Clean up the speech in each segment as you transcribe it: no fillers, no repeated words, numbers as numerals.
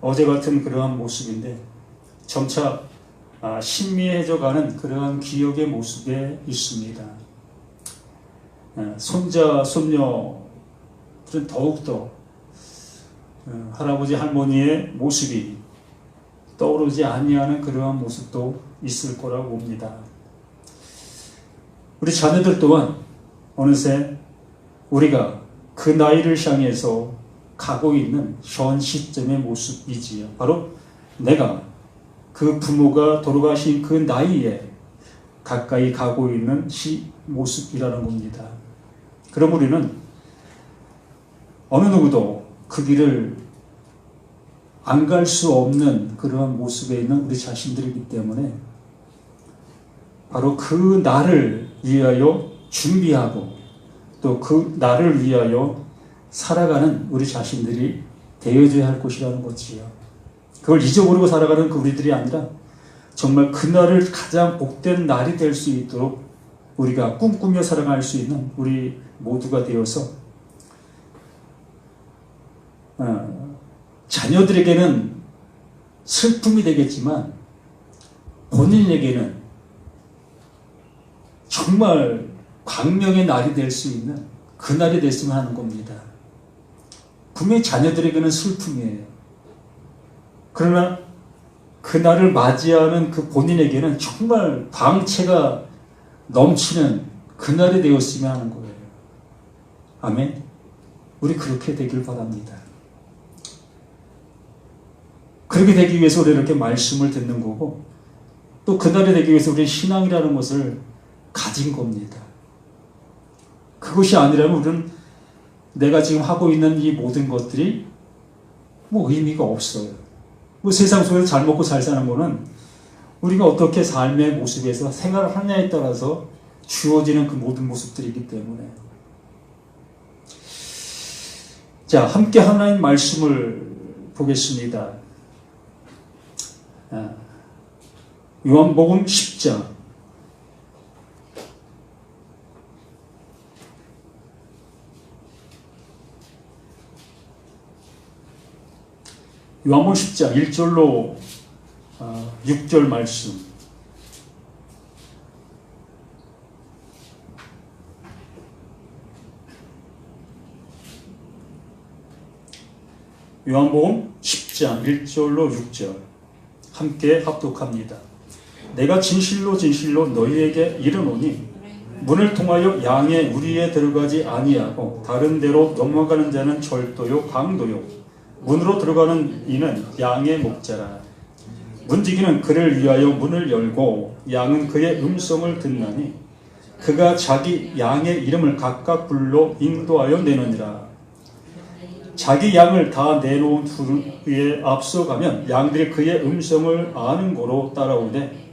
어제 같은 그러한 모습인데 점차 신미해져가는 그러한 기억의 모습에 있습니다. 손자, 손녀들은 더욱더 할아버지, 할머니의 모습이 떠오르지 아니하는 그러한 모습도 있을 거라고 봅니다. 우리 자녀들 또한 어느새 우리가 그 나이를 향해서 가고 있는 현 시점의 모습이지요. 바로 내가 그 부모가 돌아가신 그 나이에 가까이 가고 있는 모습이라는 겁니다. 그럼 우리는 어느 누구도 그 길을 안 갈 수 없는 그러한 모습에 있는 우리 자신들이기 때문에 바로 그 날을 위하여 준비하고 또 그 날을 위하여 살아가는 우리 자신들이 되어줘야 할 것이라는 거지요. 그걸 잊어버리고 살아가는 그 우리들이 아니라 정말 그날을 가장 복된 날이 될 수 있도록 우리가 꿈꾸며 살아갈 수 있는 우리 모두가 되어서 자녀들에게는 슬픔이 되겠지만 본인에게는 정말 광명의 날이 될 수 있는 그 날이 됐으면 하는 겁니다. 분명히 자녀들에게는 슬픔이에요. 그러나 그 날을 맞이하는 그 본인에게는 정말 광채가 넘치는 그 날이 되었으면 하는 거예요. 아멘. 우리 그렇게 되길 바랍니다. 그렇게 되기 위해서 우리 이렇게 말씀을 듣는 거고 또 그 날이 되기 위해서 우리 신앙이라는 것을 가진 겁니다. 그것이 아니라면 우리는 내가 지금 하고 있는 이 모든 것들이 의미가 없어요. 세상 속에서 잘 먹고 잘 사는 거는 우리가 어떻게 삶의 모습에서 생활을 하냐에 따라서 주어지는 그 모든 모습들이기 때문에. 자, 함께 하나님 말씀을 보겠습니다. 요한복음 10장 요한복음 10장 1절로 6절 말씀. 요한복음 10장 1절로 6절 함께 합독합니다. 내가 진실로 진실로 너희에게 이르노니 문을 통하여 양의 우리에 들어가지 아니하고 다른 데로 넘어가는 자는 절도요 강도요 문으로 들어가는 이는 양의 목자라. 문지기는 그를 위하여 문을 열고 양은 그의 음성을 듣나니 그가 자기 양의 이름을 각각 불러 인도하여 내느니라. 자기 양을 다 내놓은 후에 앞서가면 양들이 그의 음성을 아는 고로 따라오되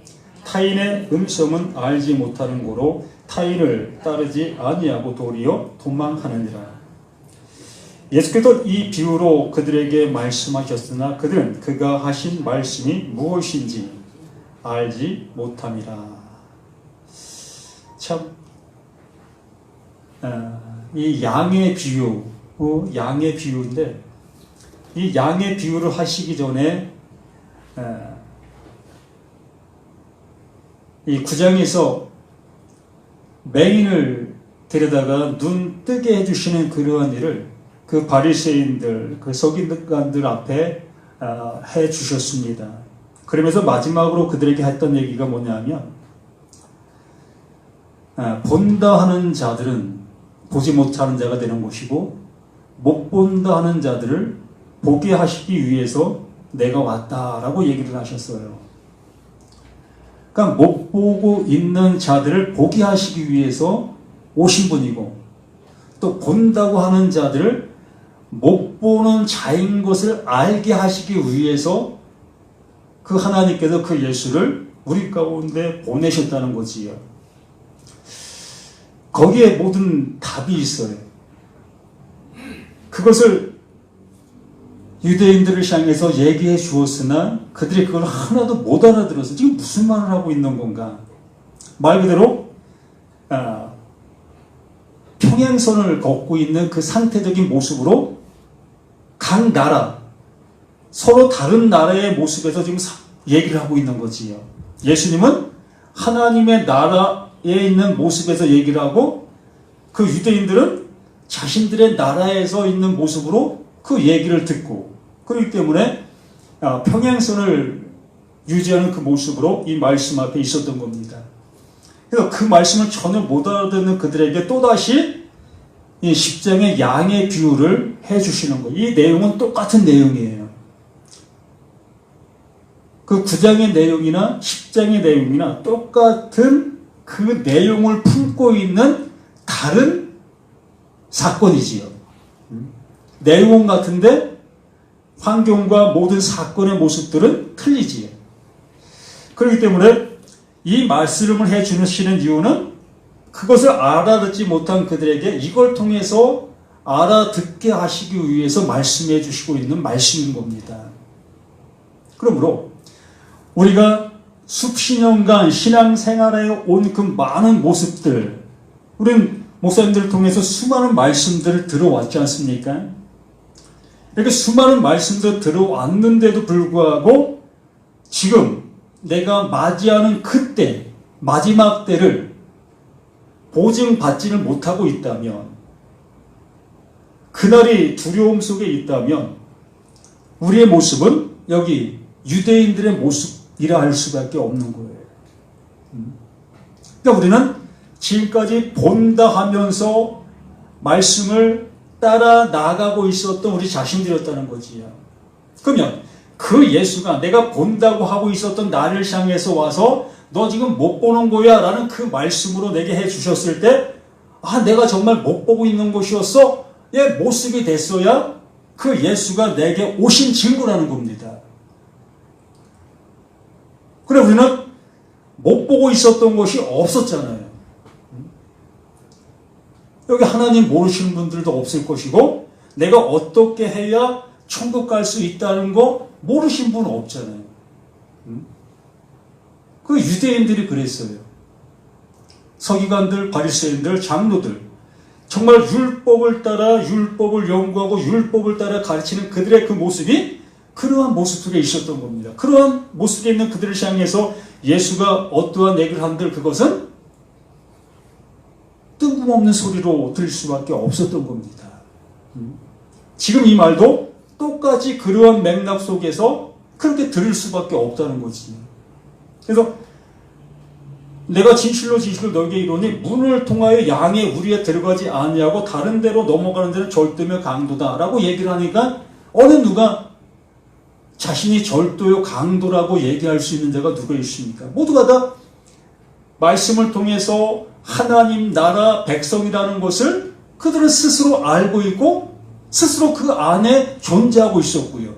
타인의 음성은 알지 못하는 고로 타인을 따르지 아니하고 도리어 도망하느니라. 예수께서 이 비유로 그들에게 말씀하셨으나 그들은 그가 하신 말씀이 무엇인지 알지 못함이라. 참, 이 양의 비유, 양의 비유인데 이 양의 비유를 하시기 전에 이 9장에서 맹인을 데려다가 눈 뜨게 해주시는 그러한 일을 그 바리새인들, 그 서기관들 앞에 해 주셨습니다. 그러면서 마지막으로 그들에게 했던 얘기가 뭐냐면 본다 하는 자들은 보지 못하는 자가 되는 것이고 못 본다 하는 자들을 보게 하시기 위해서 내가 왔다라고 얘기를 하셨어요. 그러니까 못 보고 있는 자들을 보게 하시기 위해서 오신 분이고 또 본다고 하는 자들을 못 보는 자인 것을 알게 하시기 위해서 그 하나님께서 그 예수를 우리 가운데 보내셨다는 거지요. 거기에 모든 답이 있어요. 그것을 유대인들을 향해서 얘기해 주었으나 그들이 그걸 하나도 못 알아들어서 지금 무슨 말을 하고 있는 건가? 말 그대로 평행선을 걷고 있는 그 상태적인 모습으로 각 나라, 서로 다른 나라의 모습에서 지금 얘기를 하고 있는 거지요. 예수님은 하나님의 나라에 있는 모습에서 얘기를 하고 그 유대인들은 자신들의 나라에서 있는 모습으로 그 얘기를 듣고 그렇기 때문에 평행선을 유지하는 그 모습으로 이 말씀 앞에 있었던 겁니다. 그래서 그 말씀을 전혀 못 알아듣는 그들에게 또다시 이 10장의 양의 비유를 해주시는 거예요. 이 내용은 똑같은 내용이에요. 그 9장의 내용이나 10장의 내용이나 똑같은 그 내용을 품고 있는 다른 사건이지요. 내용은 같은데 환경과 모든 사건의 모습들은 틀리지요. 그렇기 때문에 이 말씀을 해주시는 이유는 그것을 알아듣지 못한 그들에게 이걸 통해서 알아듣게 하시기 위해서 말씀해 주시고 있는 말씀인 겁니다. 그러므로 우리가 수십 년간 신앙생활에 온 그 많은 모습들, 우리는 목사님들을 통해서 수많은 말씀들을 들어왔지 않습니까? 이렇게 수많은 말씀들 들어왔는데도 불구하고 지금 내가 맞이하는 그때, 마지막 때를 보증받지를 못하고 있다면, 그날이 두려움 속에 있다면 우리의 모습은 여기 유대인들의 모습이라 할 수밖에 없는 거예요. 그러니까 우리는 지금까지 본다 하면서 말씀을 따라 나가고 있었던 우리 자신들이었다는 거지요. 그러면 그 예수가 내가 본다고 하고 있었던 나를 향해서 와서 너 지금 못 보는 거야 라는 그 말씀으로 내게 해 주셨을 때 내가 정말 못 보고 있는 것이었어? 모습이 됐어야 그 예수가 내게 오신 증거라는 겁니다. 그래 우리는 못 보고 있었던 것이 없었잖아요. 여기 하나님 모르시는 분들도 없을 것이고 내가 어떻게 해야 천국 갈 수 있다는 거 모르신 분은 없잖아요. 그 유대인들이 그랬어요. 서기관들, 바리새인들, 장로들 정말 율법을 따라 율법을 연구하고 율법을 따라 가르치는 그들의 그 모습이 그러한 모습 속에 있었던 겁니다. 그러한 모습에 있는 그들을 향해서 예수가 어떠한 얘기를 한들 그것은 뜬금없는 소리로 들릴 수밖에 없었던 겁니다. 지금 이 말도 똑같이 그러한 맥락 속에서 그렇게 들을 수밖에 없다는 거지. 그래서 내가 진실로 너에게 이르노니 문을 통하여 양의 우리에 들어가지 아니하고 다른 데로 넘어가는 데는 절도며 강도다 라고 얘기를 하니까 어느 누가 자신이 절도요 강도라고 얘기할 수 있는 자가 누가 있습니까? 모두가 다 말씀을 통해서 하나님 나라 백성이라는 것을 그들은 스스로 알고 있고 스스로 그 안에 존재하고 있었고요.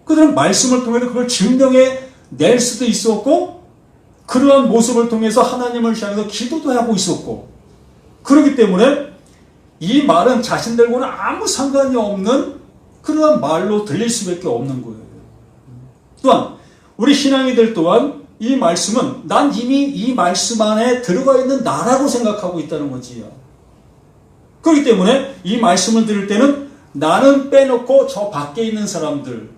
그들은 말씀을 통해서 그걸 증명해 낼 수도 있었고 그러한 모습을 통해서 하나님을 향해서 기도도 하고 있었고 그렇기 때문에 이 말은 자신들과는 아무 상관이 없는 그러한 말로 들릴 수밖에 없는 거예요. 또한 우리 신앙이들 또한 이 말씀은 난 이미 이 말씀 안에 들어가 있는 나라고 생각하고 있다는 거지요. 그렇기 때문에 이 말씀을 들을 때는 나는 빼놓고 저 밖에 있는 사람들,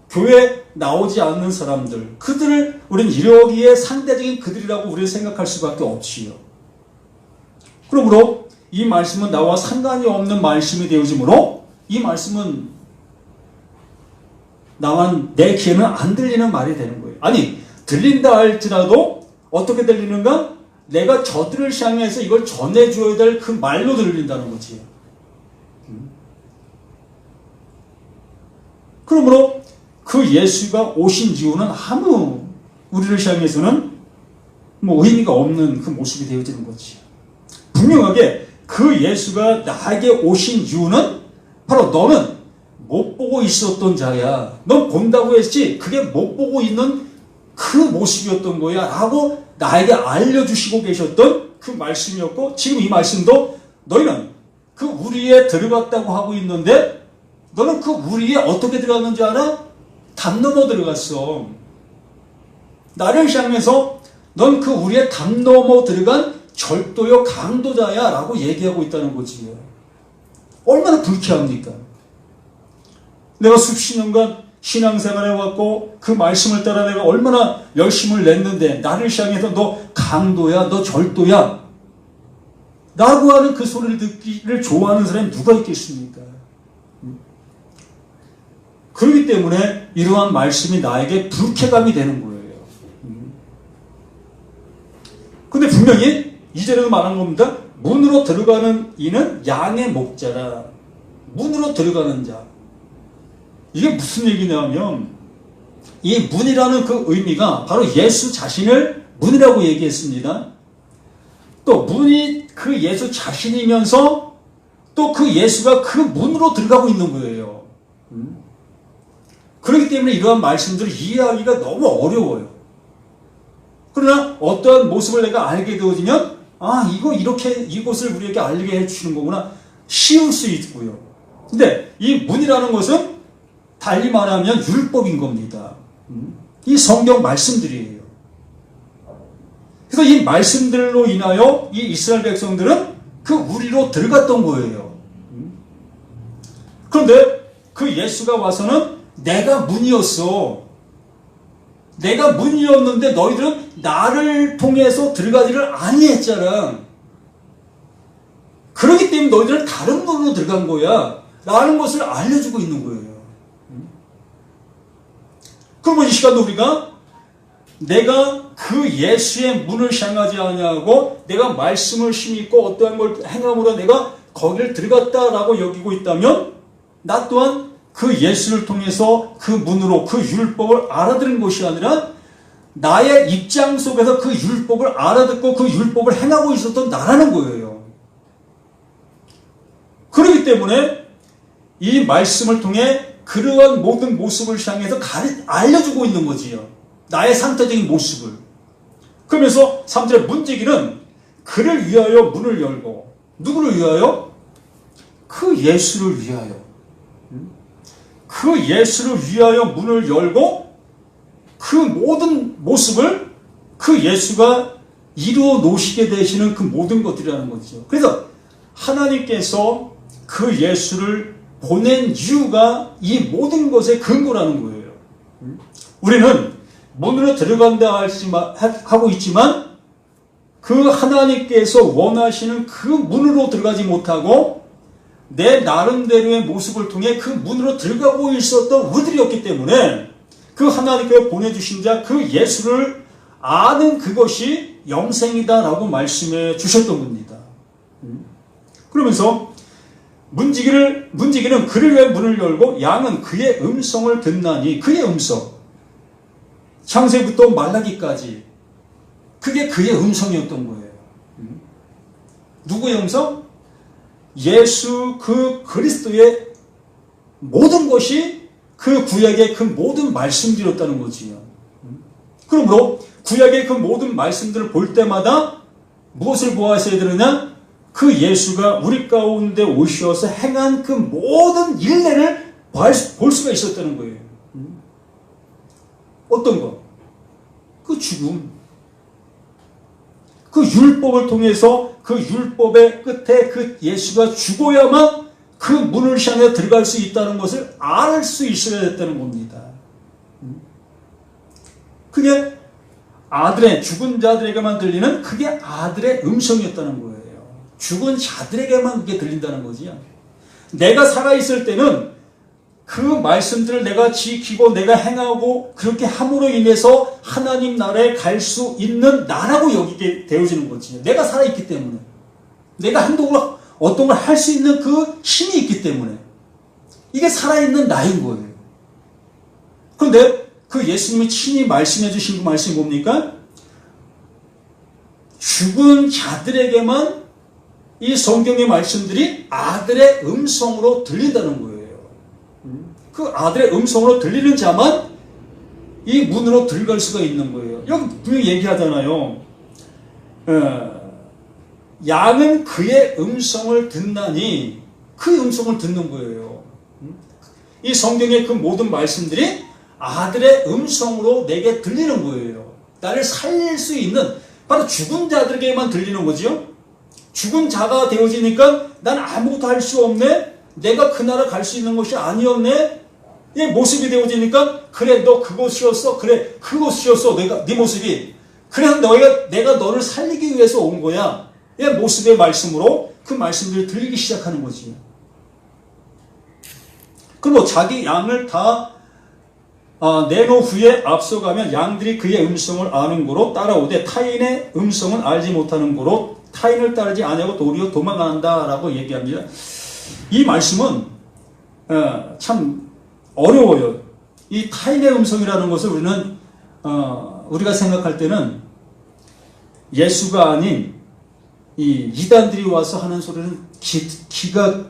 교회 나오지 않는 사람들, 그들을 우리는 이러기에 상대적인 그들이라고 우리는 생각할 수밖에 없지요. 그러므로 이 말씀은 나와 상관이 없는 말씀이 되어지므로 이 말씀은 나와 내 귀에는 안 들리는 말이 되는 거예요. 아니 들린다 할지라도 어떻게 들리는가? 내가 저들을 향해서 이걸 전해줘야 될 그 말로 들린다는 거지. 그러므로 그 예수가 오신 이유는 아무 우리를 향해서는 의미가 없는 그 모습이 되어지는 거지. 분명하게 그 예수가 나에게 오신 이유는 바로 너는 못 보고 있었던 자야. 넌 본다고 했지 그게 못 보고 있는 그 모습이었던 거야 라고 나에게 알려주시고 계셨던 그 말씀이었고 지금 이 말씀도 너희는 그 우리에 들어갔다고 하고 있는데 너는 그 우리에 어떻게 들어갔는지 알아? 담 넘어 들어갔어. 나를 향해서 넌 그 우리의 담 넘어 들어간 절도요 강도자야 라고 얘기하고 있다는 거지. 얼마나 불쾌합니까? 내가 수십 년간 신앙생활 해왔고 그 말씀을 따라 내가 얼마나 열심을 냈는데 나를 향해서 너 강도야, 너 절도야 라고 하는 그 소리를 듣기를 좋아하는 사람이 누가 있겠습니까? 그렇기 때문에 이러한 말씀이 나에게 불쾌감이 되는 거예요. 근데 분명히 이전에도 말한 겁니다. 문으로 들어가는 이는 양의 목자라. 문으로 들어가는 자. 이게 무슨 얘기냐면 이 문이라는 그 의미가 바로 예수 자신을 문이라고 얘기했습니다. 또 문이 그 예수 자신이면서 또 그 예수가 그 문으로 들어가고 있는 거예요. 그렇기 때문에 이러한 말씀들을 이해하기가 너무 어려워요. 그러나 어떠한 모습을 내가 알게 되어지면 이거 이렇게 이것을 우리에게 알게 해주시는 거구나 쉬울 수 있고요. 근데 이 문이라는 것은 달리 말하면 율법인 겁니다. 이 성경 말씀들이에요. 그래서 이 말씀들로 인하여 이 이스라엘 백성들은 그 우리로 들어갔던 거예요. 그런데 그 예수가 와서는 내가 문이었어. 내가 문이었는데 너희들은 나를 통해서 들어가지를 아니했잖아. 그렇기 때문에 너희들은 다른 문으로 들어간 거야 라는 것을 알려주고 있는 거예요. 그러면 이 시간도 우리가 내가 그 예수의 문을 향하지 아니하고 내가 말씀을 심고 어떠한 걸 행함으로 내가 거기를 들어갔다라고 여기고 있다면 나 또한 그 예수를 통해서 그 문으로 그 율법을 알아들은 것이 아니라 나의 입장 속에서 그 율법을 알아듣고 그 율법을 행하고 있었던 나라는 거예요. 그렇기 때문에 이 말씀을 통해 그러한 모든 모습을 향해서 알려주고 있는 거지요. 나의 상태적인 모습을. 그러면서 3절에 문지기는 그를 위하여 문을 열고 누구를 위하여? 그 예수를 위하여. 그 예수를 위하여 문을 열고 그 모든 모습을 그 예수가 이루어 놓으시게 되시는 그 모든 것들이라는 거죠. 그래서 하나님께서 그 예수를 보낸 이유가 이 모든 것의 근거라는 거예요. 우리는 문으로 들어간다 하고 있지만 그 하나님께서 원하시는 그 문으로 들어가지 못하고 내 나름대로의 모습을 통해 그 문으로 들어가고 있었던 우리들이었기 때문에 그 하나님께서 보내주신 자 그 예수를 아는 그것이 영생이다라고 말씀해 주셨던 겁니다. 그러면서 문지기는 그를 위해 문을 열고 양은 그의 음성을 듣나니 그의 음성 창세부터 말라기까지 그게 그의 음성이었던 거예요. 누구의 음성? 예수 그 그리스도의 모든 것이 그 구약의 그 모든 말씀들이었다는 거지요. 그러므로 구약의 그 모든 말씀들을 볼 때마다 무엇을 보아하셔야 되느냐? 그 예수가 우리 가운데 오셔서 행한 그 모든 일례를 볼 수가 있었다는 거예요. 어떤 거? 그 죽음. 그 율법을 통해서 그 율법의 끝에 그 예수가 죽어야만 그 문을 향해 들어갈 수 있다는 것을 알 수 있어야 됐다는 겁니다. 그게 아들의 죽은 자들에게만 들리는 그게 아들의 음성이었다는 거예요. 죽은 자들에게만 그게 들린다는 거지요. 내가 살아있을 때는 그 말씀들을 내가 지키고 내가 행하고 그렇게 함으로 인해서 하나님 나라에 갈 수 있는 나라고 여기게 되어지는 거지. 내가 살아있기 때문에. 내가 어떤 걸 할 수 있는 그 힘이 있기 때문에. 이게 살아있는 나인 거예요. 그런데 그 예수님이 친히 말씀해 주신 그 말씀이 뭡니까? 죽은 자들에게만 이 성경의 말씀들이 아들의 음성으로 들린다는 거예요. 그 아들의 음성으로 들리는 자만 이 문으로 들어갈 수가 있는 거예요. 여기 분명히 얘기하잖아요. 양은 그의 음성을 듣나니 그 음성을 듣는 거예요. 이 성경의 그 모든 말씀들이 아들의 음성으로 내게 들리는 거예요. 나를 살릴 수 있는 바로 죽은 자들에게만 들리는 거죠. 죽은 자가 되어지니까 난 아무것도 할 수 없네. 내가 그 나라 갈 수 있는 것이 아니었네. 이 모습이 되어지니까 그래 너 그것이었어. 그래 그것이었어. 네 모습이. 그래서 내가 너를 살리기 위해서 온 거야. 이 모습의 말씀으로 그 말씀들이 들리기 시작하는 거지. 그리고 자기 양을 다 내놓은 후에 앞서가면 양들이 그의 음성을 아는 고로 따라오되 타인의 음성은 알지 못하는 고로 타인을 따르지 아니하고 도리어 도망간다라고 얘기합니다. 이 말씀은 참 어려워요. 이 타인의 음성이라는 것을 우리는 우리가 생각할 때는 예수가 아닌 이 이단들이 와서 하는 소리는 귀가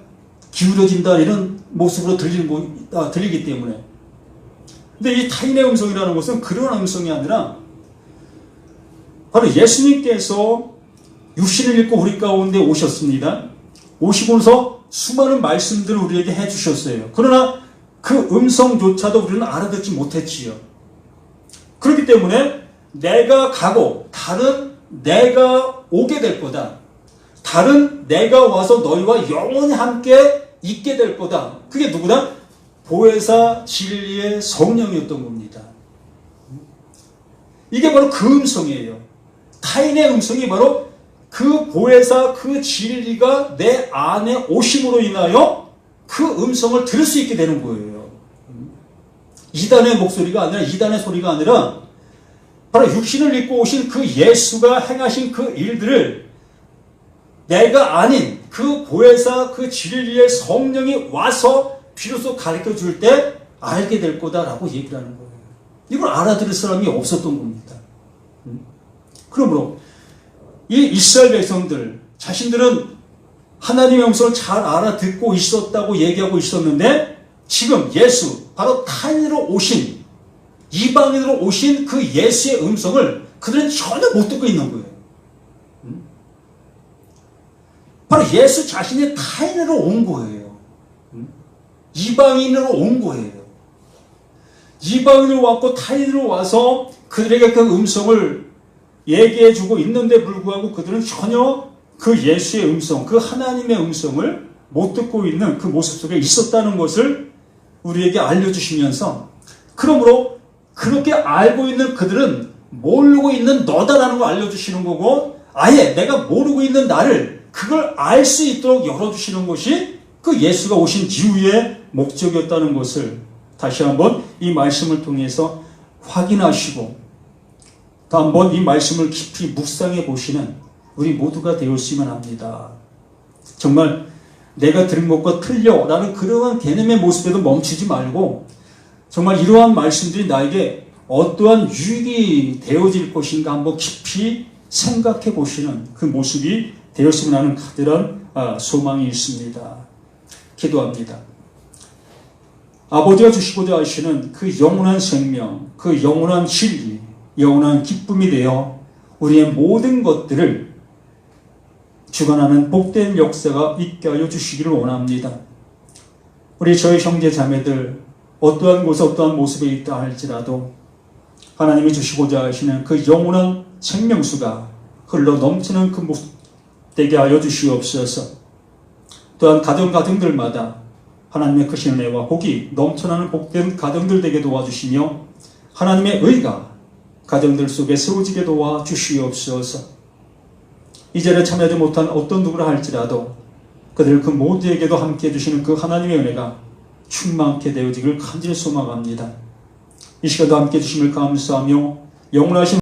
기울여진다 이런 모습으로 들리기 때문에. 근데 이 타인의 음성이라는 것은 그런 음성이 아니라 바로 예수님께서 육신을 입고 우리 가운데 오셨습니다. 오시고서 수많은 말씀들을 우리에게 해주셨어요. 그러나 그 음성조차도 우리는 알아듣지 못했지요. 그렇기 때문에 내가 가고 다른 내가 오게 될 거다. 다른 내가 와서 너희와 영원히 함께 있게 될 거다. 그게 누구다? 보혜사 진리의 성령이었던 겁니다. 이게 바로 그 음성이에요. 타인의 음성이 바로 그 보혜사 그 진리가 내 안에 오심으로 인하여 그 음성을 들을 수 있게 되는 거예요. 이단의 목소리가 아니라 이단의 소리가 아니라 바로 육신을 입고 오신 그 예수가 행하신 그 일들을 내가 아닌 그 보혜사 그 진리의 성령이 와서 비로소 가르쳐 줄 때 알게 될 거다라고 얘기를 하는 거예요. 이걸 알아들을 사람이 없었던 겁니다. 그러므로 이 이스라엘 백성들 자신들은 하나님의 음성을 잘 알아듣고 있었다고 얘기하고 있었는데 지금 예수 바로 타인으로 오신 이방인으로 오신 그 예수의 음성을 그들은 전혀 못 듣고 있는 거예요. 바로 예수 자신이 타인으로 온 거예요. 이방인으로 온 거예요. 이방인으로 왔고 타인으로 와서 그들에게 그 음성을 얘기해주고 있는데 불구하고 그들은 전혀 그 예수의 음성, 그 하나님의 음성을 못 듣고 있는 그 모습 속에 있었다는 것을 우리에게 알려주시면서 그러므로 그렇게 알고 있는 그들은 모르고 있는 너다라는 걸 알려주시는 거고 아예 내가 모르고 있는 나를 그걸 알 수 있도록 열어주시는 것이 그 예수가 오신 이후의 목적이었다는 것을 다시 한번 이 말씀을 통해서 확인하시고 또 한번 이 말씀을 깊이 묵상해 보시는 우리 모두가 되었으면 합니다. 정말 내가 들은 것과 틀려 라는 그러한 개념의 모습에도 멈추지 말고 정말 이러한 말씀들이 나에게 어떠한 유익이 되어질 것인가 한번 깊이 생각해 보시는 그 모습이 되었으면 하는 가득한 소망이 있습니다. 기도합니다. 아버지가 주시고자 하시는 그 영원한 생명, 그 영원한 진리, 영원한 기쁨이 되어 우리의 모든 것들을 주관하는 복된 역사가 있게 하여 주시기를 원합니다. 우리 저희 형제 자매들 어떠한 곳에 어떠한 모습에 있다 할지라도 하나님이 주시고자 하시는 그 영원한 생명수가 흘러 넘치는 그 모습 되게 하여 주시옵소서. 또한 가정들마다 하나님의 크신 은혜와 복이 넘쳐나는 복된 가정들 되게 도와주시며 하나님의 의가 가정들 속에 세워지게 도와주시옵소서. 이 자리에 참여하지 못한 어떤 누구라 할지라도 그들 그 모두에게도 함께 해주시는 그 하나님의 은혜가 충만케 되어지기를 간절히 소망합니다. 이 시간도 함께 해주심을 감사하며 영원하신